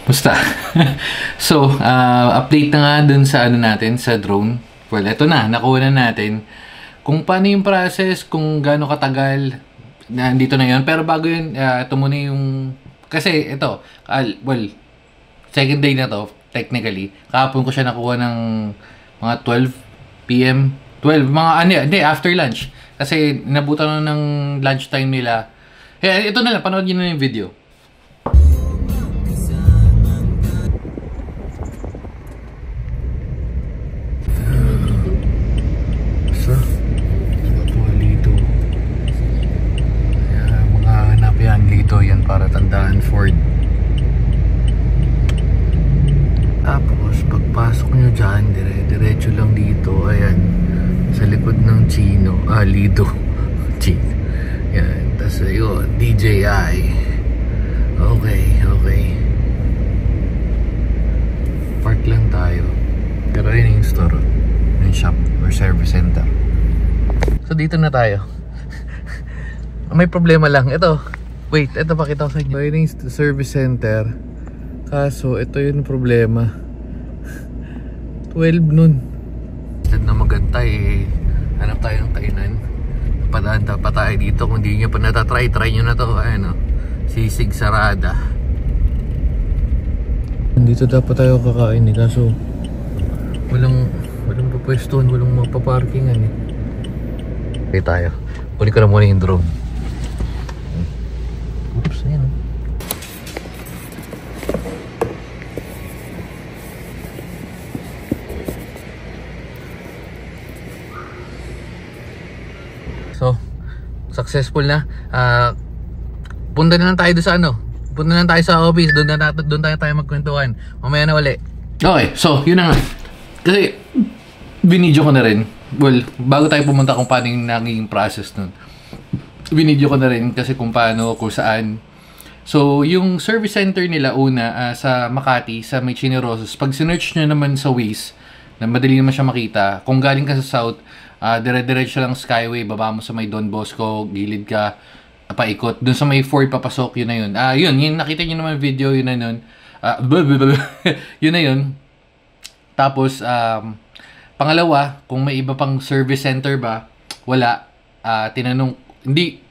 Basta. So, update na nga dun sa ano natin, sa drone. Well, eto na, nakuha na natin. Kung paano yung process, kung gaano katagal, nandito na yun. Pero bago yun, ito muna yung... Kasi ito, well, second day na to, technically. Kahapon ko siya nakuha ng mga 12 PM. 12, mga ano, hindi, after lunch. Kasi nabutan na ng lunchtime nila. Kaya ito na lang, panood nyo na yung video. Yan para tandaan Ford. Tapos pagpasok nyo dyan, diretso lang dito. Ayan, sa likod ng Lido. Chino. Yan, tapos ayun, DJI. Okay. Park lang tayo. Pero yun yung store, yung shop or service center. So dito na tayo. May problema lang, ito. Wait, ito pakita ko sa inyo. Ito yung service center. Kaso, ito yung problema. 12 nun. Instead na magantay, hanap tayo ng kainan. Padaan pa tayo dito. Kung di nyo pa natatry, try nyo na to. Ayan o. Sisig Sarada. Dito dapat tayo kakain eh. Kaso, walang papwestuhan, walang mapaparkingan eh. Okay tayo. Kunin ko na muna yung drone. Oops, ayan. So, successful na. Punta na lang tayo doon sa ano. Punta na lang tayo sa office. Doon tayo magkwentuhan. Mamaya na uli. Okay, so, yun na nga. Kasi, binidyo ko na rin. Well, bago tayo pumunta kung paano yung naging process nun. Binidyo ko na rin kasi kung paano, kung saan. So, yung service center nila una sa Makati, sa may Chinerosos, pag sinearch nyo naman sa Waze, na madali naman siya makita, kung galing ka sa South, dire-diretso lang Skyway, baba mo sa may Don Bosco, gilid ka, paikot. Dun sa may Ford papasok, yun na yun. Yun nakita nyo naman video, yun na yun. Yun na yun. Tapos, pangalawa, kung may iba pang service center ba, wala. Tinanong, hindi,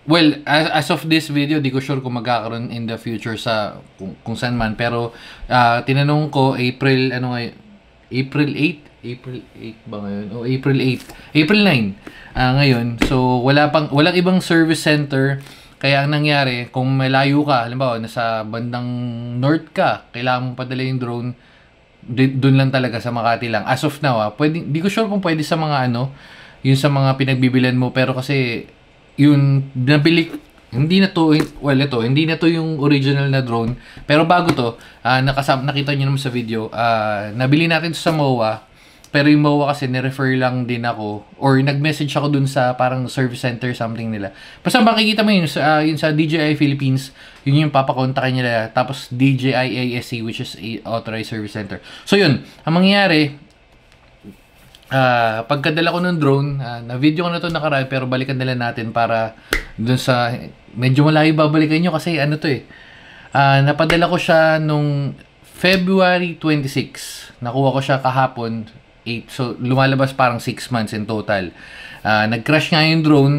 well, as of this video, di ko sure kung magkakaroon in the future sa kung saan man. Pero, tinanong ko, April 8 ba ngayon? O April 8. April 9 ngayon. So, walang ibang service center. Kaya ang nangyari, kung malayo ka, halimbawa, nasa bandang north ka, kailangan mong padala yung drone, doon lang talaga sa Makati lang. As of now, di ko sure kung pwede sa mga yun sa mga pinagbibilan mo. Pero kasi, yun, nabili, hindi na to yung original na drone. Pero bago to, nakita nyo naman sa video, nabili natin to sa MOA. Pero yung MOA kasi nirefer lang din ako, or nag-message ako dun sa parang service center something nila. Basta makikita mo yun sa DJI Philippines, yun yung papakontakin nila. Tapos DJI ASC, which is Authorized Service Center. So yun, ang mangyayari, pagkadala ko ng drone, na video ko na to nakaraan, pero balikan nila natin para dun sa medyo malayo babalikan nyo kasi napadala ko siya nung February 26. Nakuha ko siya kahapon 8. So lumalabas parang 6 months in total. Nag-crash nga yung drone.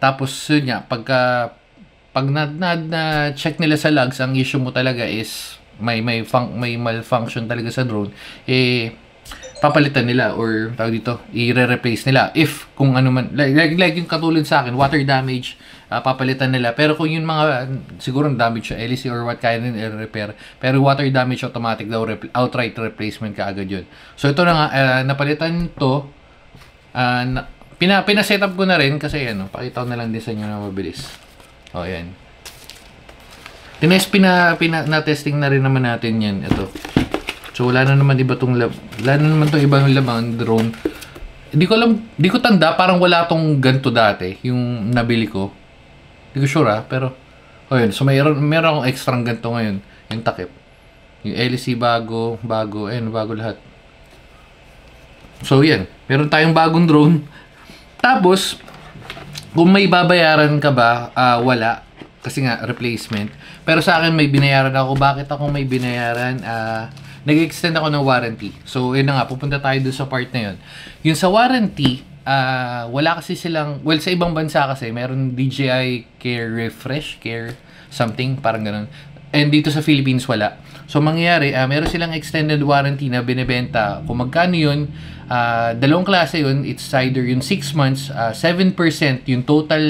Tapos yun nga, pag na-check nila sa logs, ang issue mo talaga is may malfunction talaga sa drone, papalitan nila or tawag dito, i-replace nila. If kung ano man, like yung katulad sa akin, water damage, papalitan nila. Pero kung yung mga, siguro damage sa LEC or what kind of repair, pero water damage, automatic daw, outright replacement ka agad yun. So ito na nga, napalitan to, pinasetup ko na rin kasi pakita ko na lang din sa inyo na mabilis. O yan. Na-testing na rin naman natin yan. Ito. So wala na naman ibang laman drone. Hindi ko tanda, parang wala tong ganito dati, yung nabili ko. Hindi ko sure pero yun. So meron akong extra ganito ngayon, yung takip. Yung LEC bago lahat. So yan, meron tayong bagong drone. Tapos kung may babayaran ka ba, wala. Kasi nga, replacement. Pero sa akin, may binayaran ako. Bakit ako may binayaran? Nag-extend ako ng warranty. So, yun na nga, pupunta tayo doon sa part na yun. Yung sa warranty, wala kasi silang, well, sa ibang bansa kasi, meron DJI Care Refresh, Care something, parang ganun. And dito sa Philippines, wala. So, mangyayari, meron silang extended warranty na binibenta. Kung magkano yun, dalawang klase yun. It's either yung 6 months, 7% yung total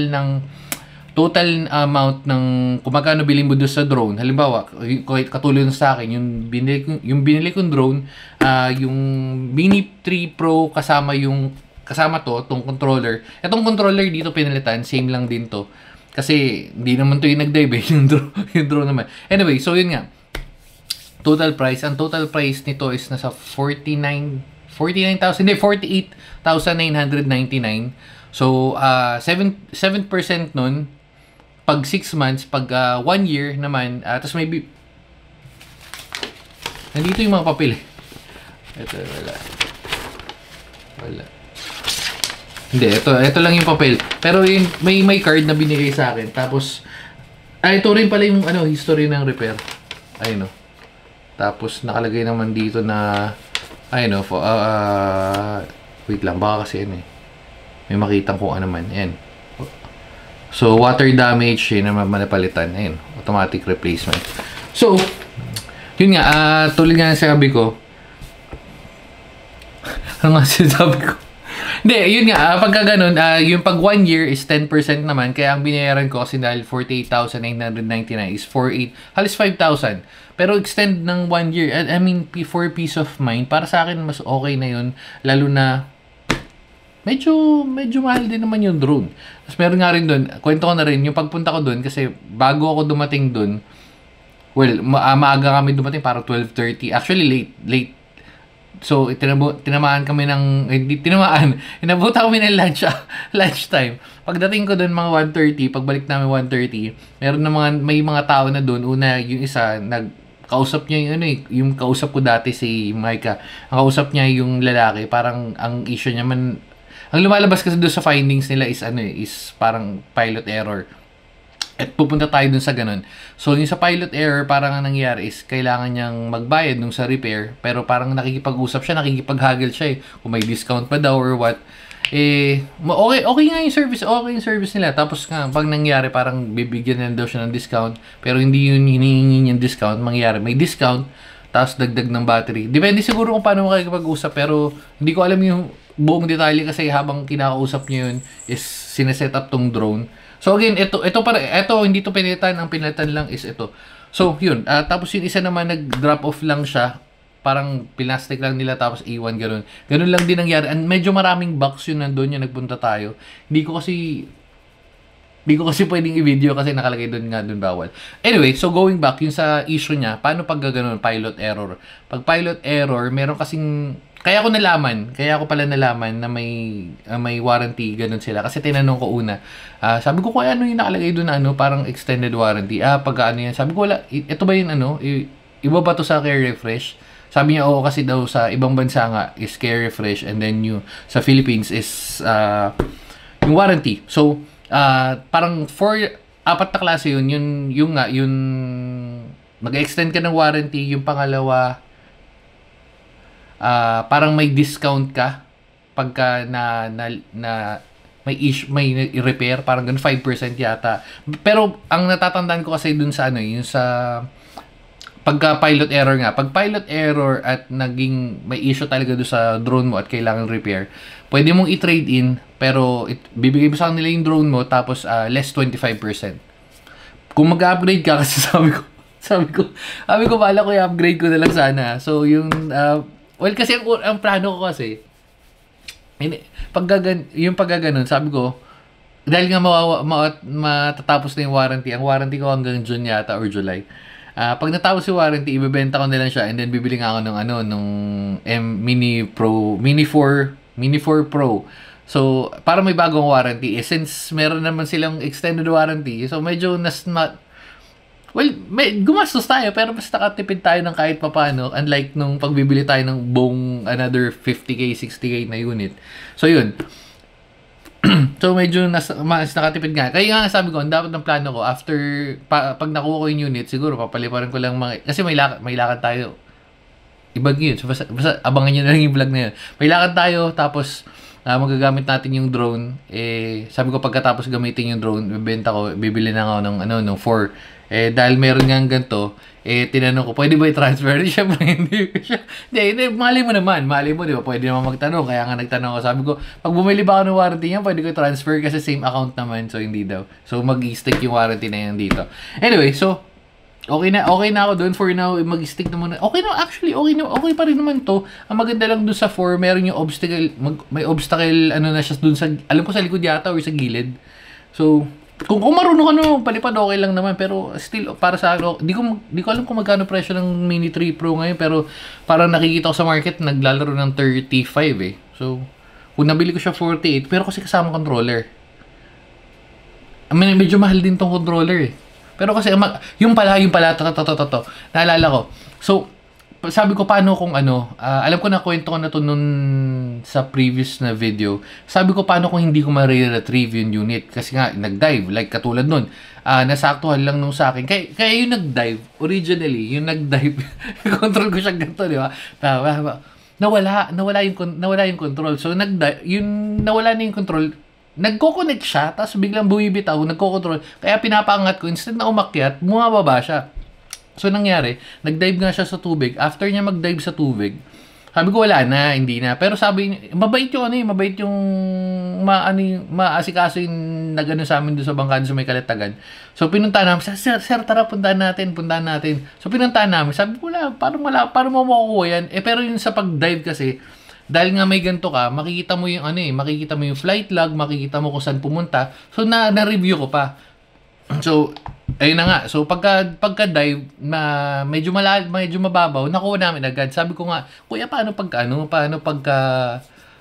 amount ng kung magkano bilhin mo doon sa drone. Halimbawa, katulad sa akin, yung binili kong drone, yung Mini 3 Pro kasama tong controller. Itong controller dito pinalitan, same lang din to. Kasi hindi naman to yung nag-dive yung drone naman. Anyway, so yun nga. Ang total price nito is nasa 48,999. So, 7% nun pag 6 months, pag 1 year naman, tapos maybe nandito yung mga papel. Ito, wala. Hindi, ito lang yung papel. Pero yung, may card na binigay sa akin. Tapos, ito rin pala yung history ng repair. Ayun, no. Tapos, nakalagay naman dito na, ayun, no, wait lang, baka kasi may makitang kung ano man. Ayan. So, water damage, yun naman manapalitan. Ayun, automatic replacement. So, yun nga, tulad nga sabi ko, ano nga sinasabi ko? Hindi, yun nga, pagka ganun, yung pag 1 year is 10% naman, kaya ang binayaran ko kasi dahil 48,999 is 48, halos 5,000. Pero extend ng 1 year, I mean, for peace of mind, para sa akin, mas okay na yun, lalo na, medyo mahal din naman yung drone. Tapos meron nga rin doon, kwento ko na rin, yung pagpunta ko doon, kasi bago ako dumating doon, well, maaga kami dumating, para 12:30. Actually, late. So, tinamaan kami ng, inabutan kami ng lunchtime. Pagdating ko doon, mga 1:30, pagbalik namin 1:30, may mga tao na doon. Una, yung isa, kausap niya yung kausap ko dati, si Micah. Ang kausap niya yung lalaki, parang ang issue niya man, ang lumalabas kasi doon sa findings nila is parang pilot error. At pupunta tayo dun sa ganun. So, yung sa pilot error, parang ang nangyari is kailangan niyang magbayad nung sa repair. Pero parang nakikipag-usap siya, nakikipag-haggle siya kung may discount pa daw or what. Okay nga yung service. Okay yung service nila. Tapos nga, pag nangyari, parang bibigyan na daw siya ng discount. Pero hindi yun hinihingi niyang discount. Mangyari, may discount, tapos dagdag ng battery. Depende siguro kung paano makikipag-usap. Pero hindi ko alam yung buong detalye kasi habang kinakausap niyo yun is sineset up tong drone. So again, ito hindi to pinalitan, ang pinalitan lang is ito. So yun, tapos yung isa naman nag-drop off lang siya. Parang plastic lang nila tapos iwan ganun. Ganun lang din nangyari. And medyo maraming box yun nandun yung nagpunta tayo. Hindi ko kasi pwedeng i-video kasi nakalagay doon bawal. Anyway, so going back yung sa issue niya, paano pag gano'n, pilot error. Pag pilot error, meron kasing kaya ko pala nalaman na may warranty ganun sila kasi tinanong ko una. Sabi ko kaya ano yung nakalagay doon parang extended warranty. Pag yan. Sabi ko wala, ito ba yung iba ba to sa Care Refresh? Sabi niya oo kasi daw sa ibang bansa nga is Care Refresh and then sa Philippines is yung warranty. So, parang 4 apat na klase yun mag-extend ka ng warranty, yung pangalawa parang may discount ka pagka na may repair, parang ganun 5% yata. Pero ang natatandaan ko kasi dun sa yung sa pagka pilot error nga. Pag pilot error at naging may issue talaga doon sa drone mo at kailangan repair, pwede mong i-trade in pero bibigay mo sa kanila yung drone mo tapos less 25%. Kung mag-upgrade ka kasi sabi ko bala ko i-upgrade ko na lang sana. So yung well kasi ang plano ko kasi yung paggaganon, sabi ko dahil nga matatapos na yung warranty. Ang warranty ko hanggang June yata or July. Pag natapos yung warranty, ibebenta ko na lang siya and then bibili nga ako nung Mini 4 Pro. So, para may bagong warranty, since meron naman silang extended warranty, so medyo gumastos tayo pero mas nakatipid tayo ng kahit papano, unlike nung pagbibili tayo ng buong another 50k, 60k na unit. So, yun. So medyo mas nakatipid nga. Kaya nga sabi ko, ang dapat ng plano ko after pag nakuha ko yung unit, siguro papaliparan ko lang kasi may lakad tayo. Ibag yun. So, basta abangan nyo na lang yung vlog na yun. May lakad tayo, tapos magagamit natin yung drone. Sabi ko pagkatapos gamitin yung drone, bibenta ko, bibili na ako ng 4. Dahil meron nga ganito, tinanong ko, pwede ba i-transfer? Siyempre, hindi. Hindi, mali mo, di ba? Pwede naman magtanong, kaya nga nagtanong ako. Sabi ko, pag bumili ba ako ng warranty yan, pwede ko i-transfer kasi same account naman, so hindi daw. So, mag-stick yung warranty na yan dito. Anyway, so, okay na ako doon for now, mag-stick na muna. Okay na, actually, okay pa rin naman to. Ang maganda lang doon sa 4, meron yung obstacle, may obstacle, na siya doon sa, alam ko sa likod yata or sa gilid. So, kung marunong ka no, palipad okay lang naman, pero still, para sa akin, di ko alam kung magkano presyo ng Mini 3 Pro ngayon, pero parang nakikita ko sa market, naglalaro ng 35 So, kung nabili ko siya 48, pero kasi kasama controller. I mean, medyo mahal din tong controller Pero kasi, yung pala, to. Naalala ko. So, sabi ko paano kung alam ko na kwento ko na to nun sa previous na video. Sabi ko paano kung hindi ko ma-retrieve yung unit. Kasi nga, nag-dive. Like, katulad nun. Nasaktuhan lang nung sa akin. Kaya yung nag-dive, originally, yung nag-dive, control ko siya ganito, di ba? Nawala yung control. So, yung nawala na yung control, nagko-connect siya, tapos biglang bumibitaw, nagko-control. Kaya pinapaangat ko, instead na umakyat, bumababa siya. So, nangyari, nag-dive nga siya sa tubig. After niya mag-dive sa tubig, sabi ko, wala na, hindi na. Pero sabi niya, mabait yung maasikaso yung nagano sa amin doon sa bangka sa may Kalatagan. So, pinuntahan namin, sir, tara, puntahan natin. So, pinuntahan namin, sabi ko, paano mo makukuha yan? Pero yun sa pag-dive kasi, dahil nga may ganito ka, makikita mo yung makikita mo yung flight log, makikita mo kung saan pumunta. So na-review ko pa. So ayun na nga. So pagka-dive medyo mababaw, nakuha namin agad. Sabi ko nga, kuya, paano pagka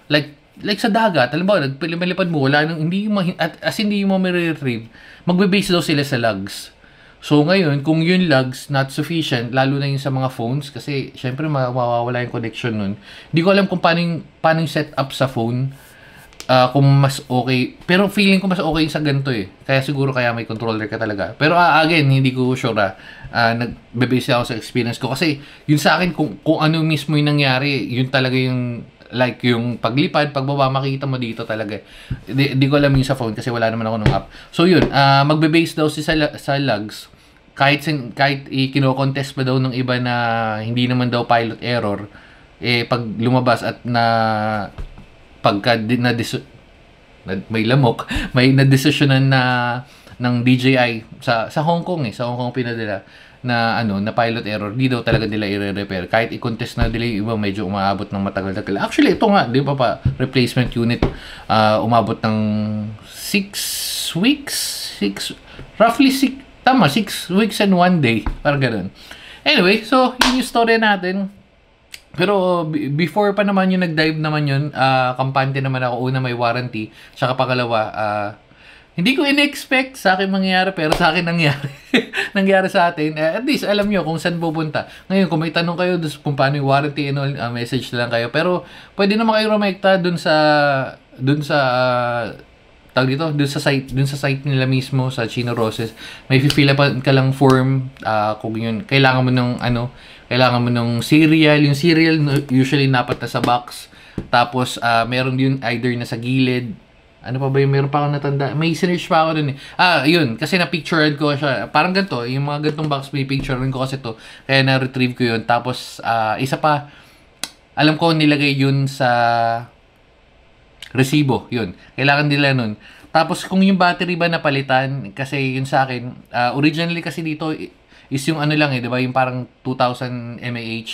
like sa dagat, alam mo, nagpilipad mo, wala nang hindi mo ma-retrieve. Magbe-base daw sila sa logs. So ngayon, kung yung logs not sufficient, lalo na yung sa mga phones, kasi syempre mawawala yung connection nun. Hindi ko alam kung paano yung set up sa phone, kung mas okay. Pero feeling ko mas okay sa ganito Kaya siguro kaya may controller ka talaga. Pero again, hindi ko sure nagbe-base ako sa experience ko. Kasi yun sa akin, kung ano mismo yung nangyari, yun talaga yung like yung paglipad, pagbaba, makikita mo dito talaga. Di ko alam yung sa phone kasi wala naman ako ng app. So yun, magbe-base daw sa logs. Kahit kino-contest pa daw ng iba na hindi naman daw pilot error, pag lumabas at may lamok, may na-decisionan ng DJI sa Hong Kong sa Hong Kong pinadala na pilot error, di daw talaga nila i-repair. Kahit i-contest na nila yung iba, medyo umaabot ng matagal-tagal. Actually, ito nga, di ba pa, replacement unit, umabot ng 6 weeks? Roughly 6 weeks and 1 day. Parang ganun. Anyway, so, yun yung story natin. Pero, before pa naman yung nag-dive naman yun, kampante naman ako. Una, may warranty. Tsaka pangalawa, hindi ko in-expect sa akin mangyayari, pero sa akin nangyari. Nangyari sa atin. At least, alam nyo kung saan pupunta. Ngayon, kung may tanong kayo kung paano yung warranty and all, message na lang kayo. Pero, pwede naman kayo rumekta dun sa site nila mismo, sa Chino Roses. May fill up ka lang form, kung yun, kailangan mo ng serial. Yung serial, usually napat na sa box. Tapos, meron yun either na sa gilid. Ano pa ba yung meron pa ako natanda? May sinerch pa ako dun yun. Kasi na-picturean ko siya. Parang ganito. Yung mga gantong box, may picturean ko kasi to. Kaya na-retrieve ko yun. Tapos, isa pa, alam ko nilagay yun sa resibo. Yun. Kailangan nila nun. Tapos, kung yung battery ba napalitan, kasi yun sa akin, originally kasi dito is yung lang di ba? Yung parang 2000 mAh.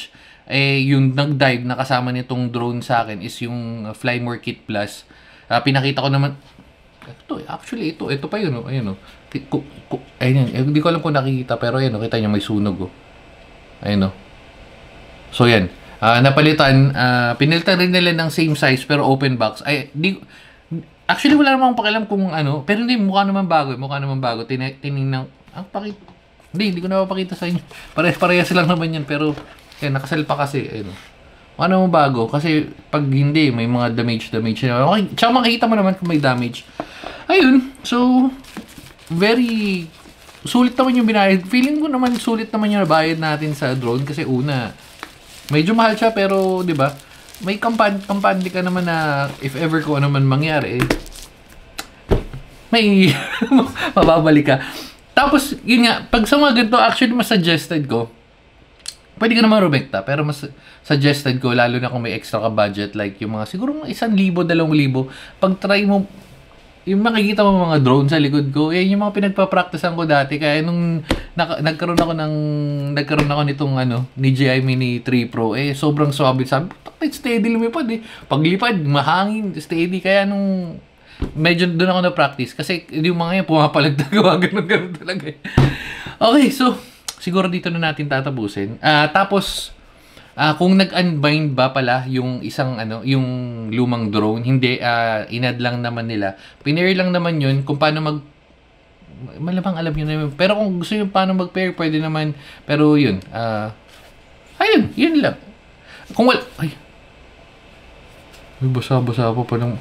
Yung nag-dive na kasama nitong drone sa akin is yung Flymore Kit Plus. Pinakita ko naman ito pa yun ayun ayun, hindi ko alam kung nakikita pero ayun kita niyo may sunog ayun so yan napalitan pinilitan rin nila ng same size pero open box actually wala namang pakialam kung pero hindi mukha naman bago tinignan hindi ko na mapakita sa inyo parehas lang naman yan pero yan nakasalpa kasi ayun Ano mo bago? Kasi pag hindi, may mga damage na. Okay, tsaka makikita mo naman kung may damage. Ayun, so, very sulit naman yung binayad. Feeling ko naman sulit naman yung bayad natin sa drone kasi una, medyo mahal siya pero 'di ba? May kampante ka naman na if ever ko ano man mangyari, may mababalik ka. Tapos yun nga, pag sa mga ganito actually mas suggested ko, pwede ka naman rumekta, pero mas suggested ko lalo na kung may extra ka budget like yung mga siguro mga 1,000, 2,000, pag try mo yung makikita mo mga drone sa likod ko, yung mga pinagpa-practicean ko dati. Kaya nung nagkaroon ako nitong DJI Mini 3 Pro, sobrang swabe. Sabi, steady lumipad Paglipad, mahangin, steady. Kaya nung medyo doon ako na-practice. Kasi yung mga yan, pumapalag na gawa, ganun talaga Okay, so, siguro dito na natin tatapusin. Tapos, kung nag-unbind ba pala yung isang yung lumang drone, hindi, inad lang naman nila. Pinair lang naman yun kung paano malamang alam nyo naman. Pero kung gusto nyo paano mag-pair, pwede naman. Pero yun, ayun, yun lang. Kung wala, may basa-basa pa pa ng,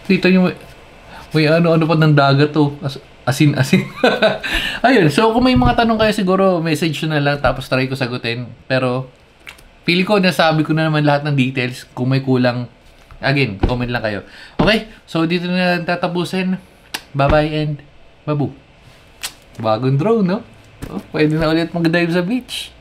dito nyo, may ano pa ng dagat asin. Ayun, so kung may mga tanong kayo siguro, message nyo na lang tapos try ko sagutin. Pero, feel ko nasabi ko na naman lahat ng details. Kung may kulang, again, comment lang kayo. Okay? So, dito na tatapusin. Bye-bye and babu. Bagong drone, no? Pwede na ulit mag-dive sa beach.